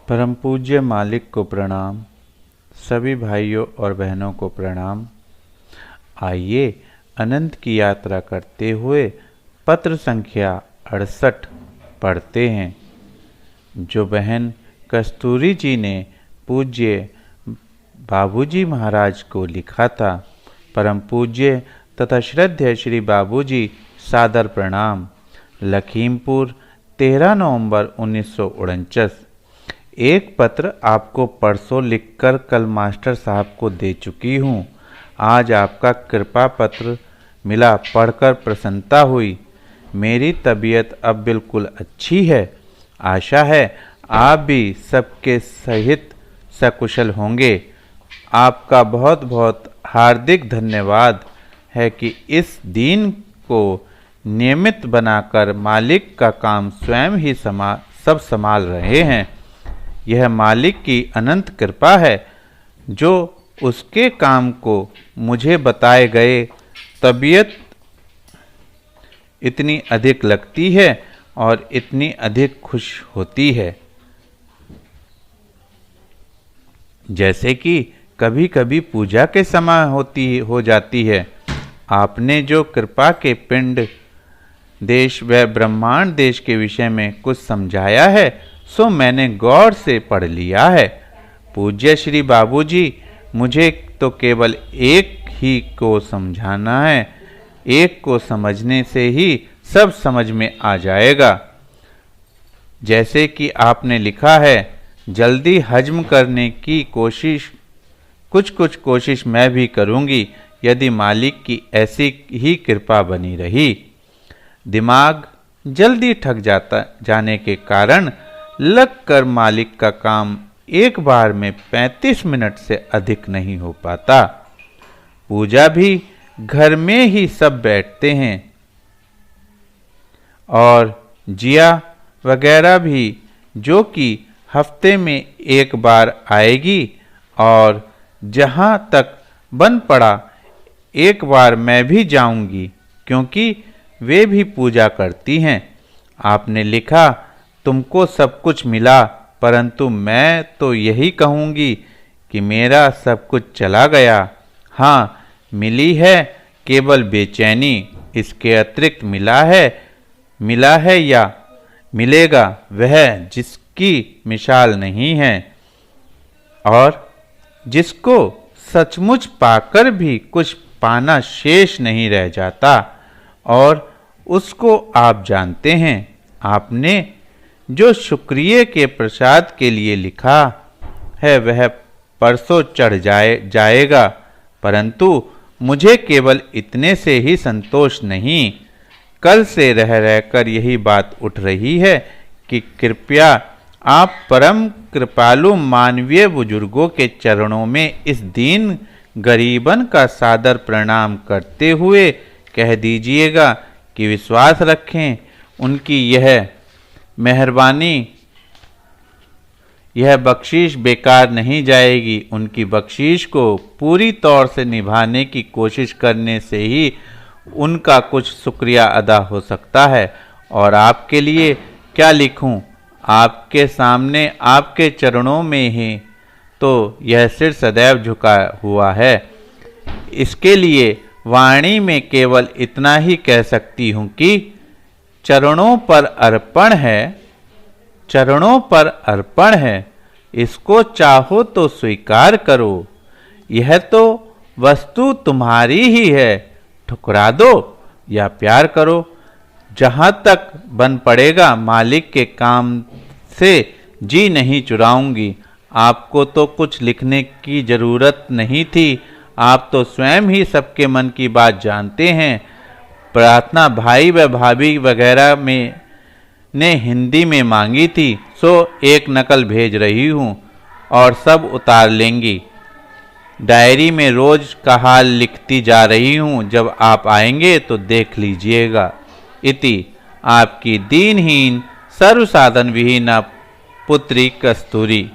परम पूज्य मालिक को प्रणाम। सभी भाइयों और बहनों को प्रणाम। आइए अनंत की यात्रा करते हुए पत्र संख्या 68 पढ़ते हैं, जो बहन कस्तूरी जी ने पूज्य बाबूजी महाराज को लिखा था। परम पूज्य तथा श्रद्धेय श्री बाबूजी, सादर प्रणाम। लखीमपुर, 13 नवंबर 1949। एक पत्र आपको परसों लिखकर कल मास्टर साहब को दे चुकी हूँ। आज आपका कृपा पत्र मिला, पढ़कर प्रसन्नता हुई। मेरी तबीयत अब बिल्कुल अच्छी है। आशा है आप भी सबके सहित सकुशल होंगे। आपका बहुत बहुत हार्दिक धन्यवाद है कि इस दिन को नियमित बनाकर मालिक का काम स्वयं ही सब संभाल रहे हैं। यह मालिक की अनंत कृपा है, जो उसके काम को मुझे बताए गए तबीयत इतनी अधिक लगती है और इतनी अधिक खुश होती है। जैसे कि कभी कभी पूजा के समय हो जाती है। आपने जो कृपा के पिंड देश व ब्रह्मांड देश के विषय में कुछ समझाया है, सो मैंने गौर से पढ़ लिया है। पूज्य श्री बाबूजी, मुझे तो केवल एक ही को समझाना है। एक को समझने से ही सब समझ में आ जाएगा। जैसे कि आपने लिखा है, जल्दी हजम करने की कोशिश, कुछ कोशिश मैं भी करूंगी, यदि मालिक की ऐसी ही कृपा बनी रही। दिमाग जल्दी थक जाने के कारण लगकर मालिक का काम एक बार में 35 मिनट से अधिक नहीं हो पाता। पूजा भी घर में ही सब बैठते हैं और जिया वगैरह भी, जो कि हफ्ते में एक बार आएगी, और जहाँ तक बन पड़ा एक बार मैं भी जाऊंगी, क्योंकि वे भी पूजा करती हैं। आपने लिखा, तुमको सब कुछ मिला, परंतु मैं तो यही कहूँगी कि मेरा सब कुछ चला गया। हाँ, मिली है केवल बेचैनी, इसके अतिरिक्त मिला है या मिलेगा वह जिसकी मिसाल नहीं है, और जिसको सचमुच पाकर भी कुछ पाना शेष नहीं रह जाता, और उसको आप जानते हैं। आपने जो शुक्रिया के प्रसाद के लिए लिखा है वह परसों चढ़ जाएगा, परंतु मुझे केवल इतने से ही संतोष नहीं। कल से रह रहकर यही बात उठ रही है कि कृपया आप परम कृपालु मानवीय बुजुर्गों के चरणों में इस दीन गरीबन का सादर प्रणाम करते हुए कह दीजिएगा कि विश्वास रखें, उनकी यह मेहरबानी, यह बख्शीश बेकार नहीं जाएगी। उनकी बख्शीश को पूरी तौर से निभाने की कोशिश करने से ही उनका कुछ शुक्रिया अदा हो सकता है। और आपके लिए क्या लिखूं? आपके सामने आपके चरणों में ही तो यह सिर सदैव झुका हुआ है। इसके लिए वाणी में केवल इतना ही कह सकती हूँ कि चरणों पर अर्पण है, इसको चाहो तो स्वीकार करो। यह तो वस्तु तुम्हारी ही है, ठुकरा दो या प्यार करो। जहाँ तक बन पड़ेगा मालिक के काम से जी नहीं चुराऊंगी। आपको तो कुछ लिखने की जरूरत नहीं थी, आप तो स्वयं ही सबके मन की बात जानते हैं। प्रार्थना भाई व भाभी वगैरह में ने हिंदी में मांगी थी, सो एक नकल भेज रही हूँ और सब उतार लेंगी। डायरी में रोज का हाल लिखती जा रही हूँ, जब आप आएंगे तो देख लीजिएगा। इति आपकी दीनहीन सर्व साधन विहीना पुत्री कस्तूरी।